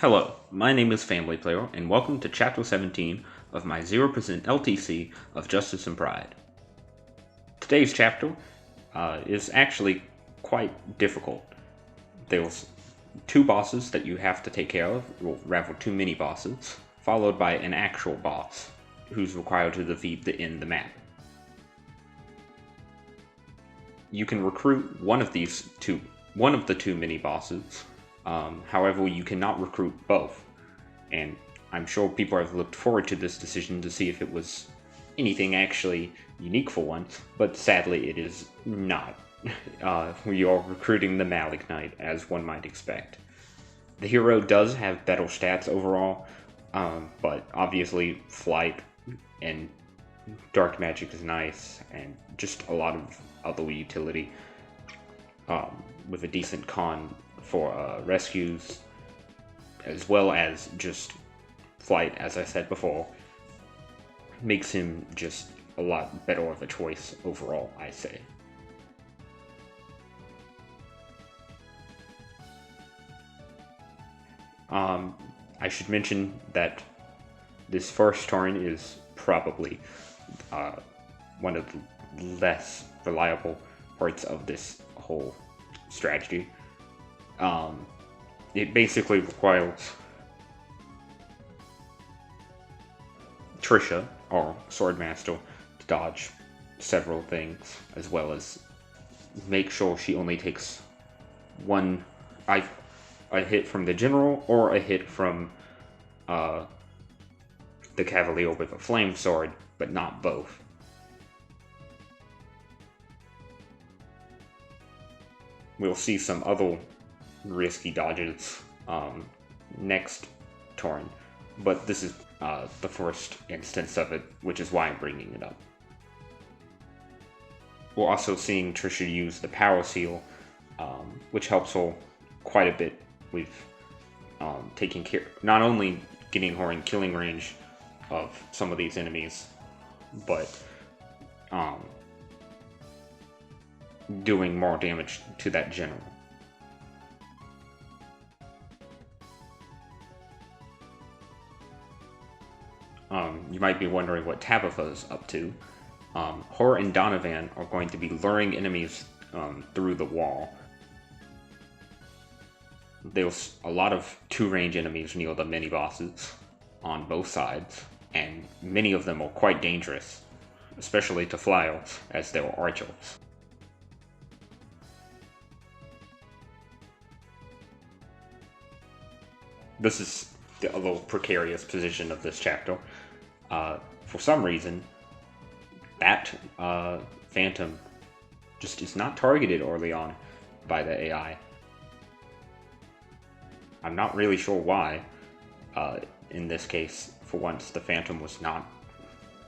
Hello, my name is Family Player, and welcome to Chapter 17 of my 0% LTC of Justice and Pride. Today's chapter is actually quite difficult. There's two bosses that you have to take care of, or rather two mini-bosses, followed by an actual boss, who's required to defeat in the map. You can recruit one of the two mini-bosses. However, you cannot recruit both, and I'm sure people have looked forward to this decision to see if it was anything actually unique for one, but sadly it is not. We are recruiting the Malik Knight, as one might expect. The hero does have better stats overall, but obviously Flight and Dark Magic is nice, and just a lot of other utility, with a decent con for rescues, as well as just Flight, as I said before, makes him just a lot better of a choice overall, I say. I should mention that this first turn is probably one of the less reliable parts of this whole strategy. It basically requires Trisha, our Swordmaster, to dodge several things, as well as make sure she only takes a hit from the General or a hit from the Cavalier with a Flame Sword, but not both. We'll see some other risky dodges next turn, but this is the first instance of it, which is why I'm bringing it up. We're also seeing Trisha use the Power Seal, which helps her quite a bit with taking care, not only getting her in killing range of some of these enemies, but doing more damage to that General. You might be wondering what Tabitha's up to. Her and Donovan are going to be luring enemies through the wall. There's a lot of two-range enemies near the mini-bosses on both sides, and many of them are quite dangerous, especially to flyers, as they're archers. This is the other precarious position of this chapter. For some reason, that Phantom just is not targeted early on by the AI. I'm not really sure why. In this case, for once, the Phantom was not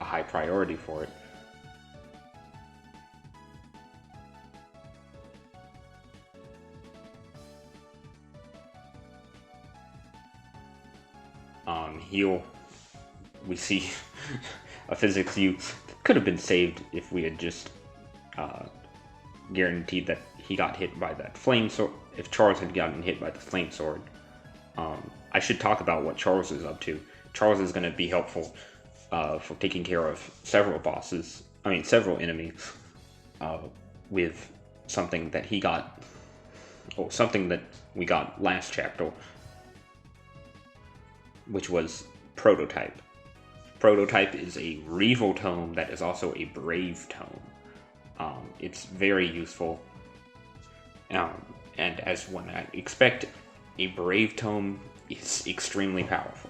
a high priority for it. Here we see a physics use could have been saved if we had just guaranteed that he got hit by that flame sword. If Charles had gotten hit by the flame sword. I should talk about what Charles is up to. Charles is going to be helpful for taking care of several enemies with something that he got, or something that we got last chapter, which was Prototype. Prototype is a Regal Tome that is also a Brave Tome. It's very useful, and as one might expect, a Brave Tome is extremely powerful.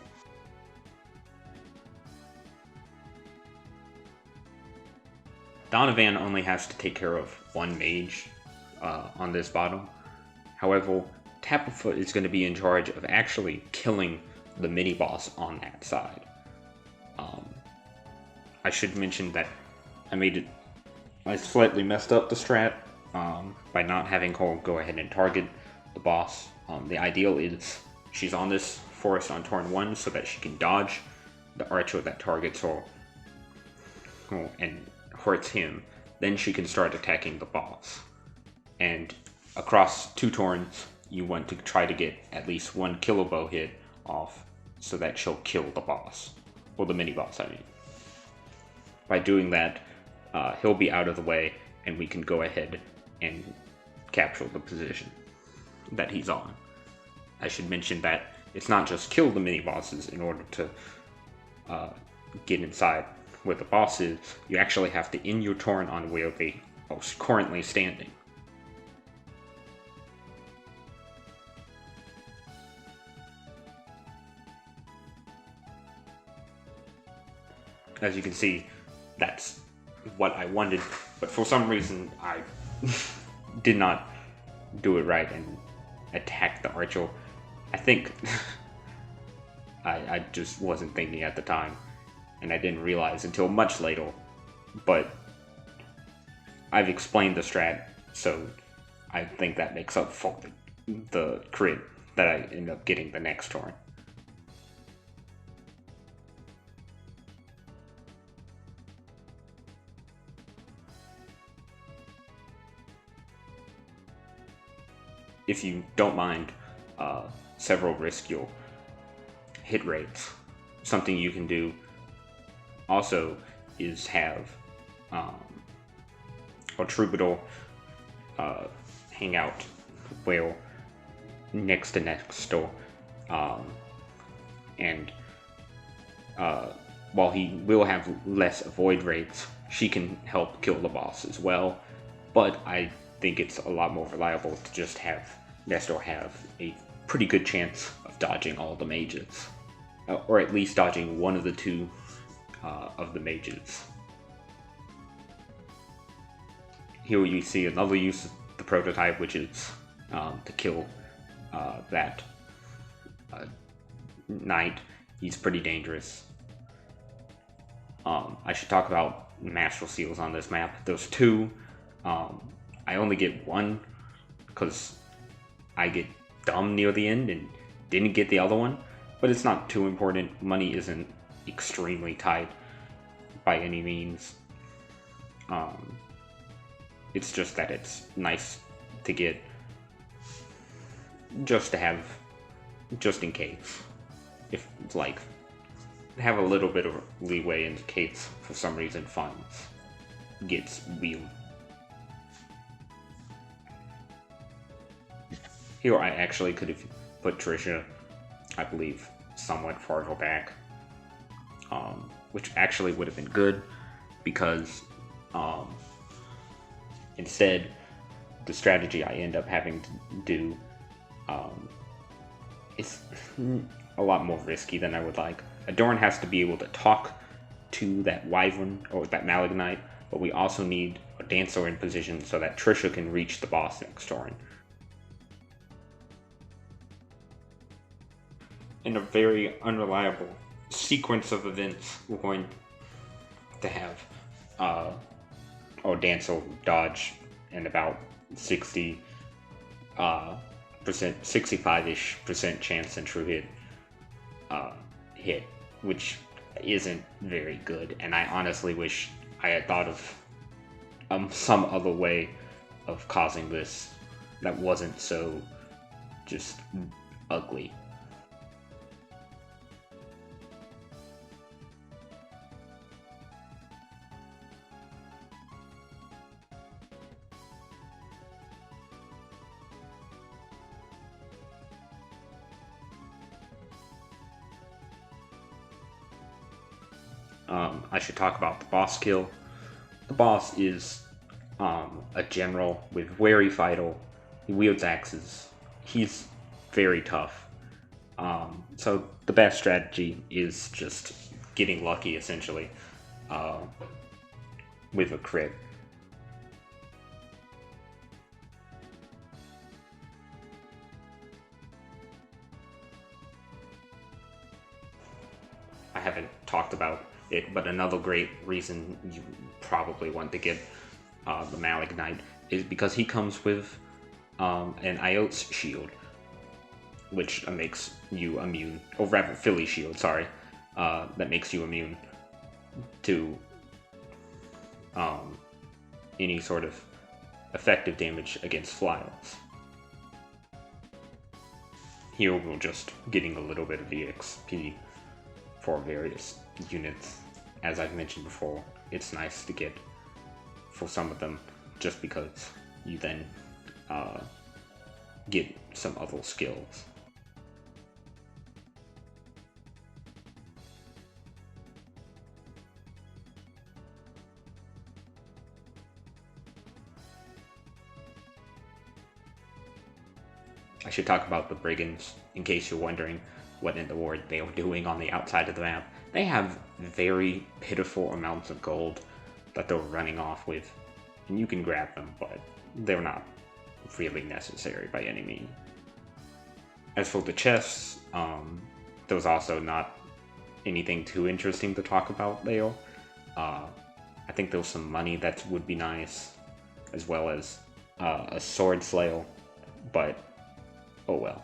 Donovan only has to take care of one mage on this bottom. However, Tabitha is going to be in charge of actually killing the mini-boss on that side. I should mention that I slightly messed up the strat by not having her go ahead and target the boss. The ideal is she's on this forest on turn 1 so that she can dodge the archer that targets her and hurts him. Then she can start attacking the boss. And across 2 turns, you want to try to get at least one killer bow hit off so that she'll kill the boss. Or the mini-boss, I mean. By doing that, he'll be out of the way, and we can go ahead and capture the position that he's on. I should mention that it's not just kill the mini-bosses in order to get inside where the boss is. You actually have to end your turn on where they are currently standing. As you can see, that's what I wanted, but for some reason I did not do it right and attack the archer. I think I just wasn't thinking at the time, and I didn't realize until much later, but I've explained the strat, so I think that makes up for the crit that I end up getting the next turn. If you don't mind several risk your hit rates, something you can do also is have a troubadour hang out where next to next door, and while he will have less avoid rates, she can help kill the boss as well, but I think it's a lot more reliable to just have Nestor have a pretty good chance of dodging all the mages, or at least dodging one of the two of the mages. Here you see another use of the prototype, which is to kill that knight. He's pretty dangerous. I should talk about master seals on this map. There's two. I only get one because I get dumb near the end and didn't get the other one, but it's not too important. Money isn't extremely tight by any means. It's just that it's nice to get, just to have, just in case. If, like, have a little bit of leeway in case, for some reason, funds gets weird. Here I actually could have put Trisha, I believe, somewhat farther back, which actually would have been good, because instead, the strategy I end up having to do is a lot more risky than I would like. Adorn has to be able to talk to that wyvern, or that malignite, but we also need a dancer in position so that Trisha can reach the boss next turn. In a very unreliable sequence of events, we're going to have our dancer dodge in about 60 percent, 65-ish% chance and true hit, which isn't very good, and I honestly wish I had thought of some other way of causing this that wasn't so just ugly. I should talk about the boss kill. The boss is a general with wary fighter. He wields axes. He's very tough. So the best strategy is just getting lucky, essentially, with a crit. I haven't talked about it, but another great reason you probably want to get the Malignite is because he comes with an IOTS shield, which makes you immune, or rather Philly shield, sorry, that makes you immune to any sort of effective damage against flyers. here we're just getting a little bit of EXP for various units. As I've mentioned before, it's nice to get for some of them just because you then get some other skills. I should talk about the brigands, in case you're wondering what in the world they are doing on the outside of the map. They have very pitiful amounts of gold that they're running off with, and you can grab them, but they're not really necessary by any means. As for the chests, there's also not anything too interesting to talk about there. I think there's some money that would be nice, as well as a sword slayer, but oh well.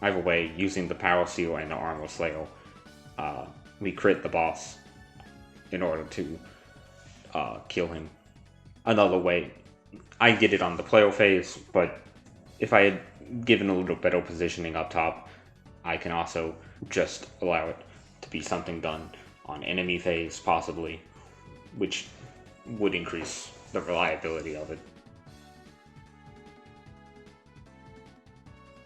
Either way, using the Power Seal and the Armor Slayer, we crit the boss in order to kill him. Another way, I get it on the player phase, but if I had given a little better positioning up top, I can also just allow it to be something done on enemy phase, possibly, which would increase the reliability of it.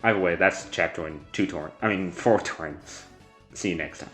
Either way, that's chapter in 4 turns. See you next time.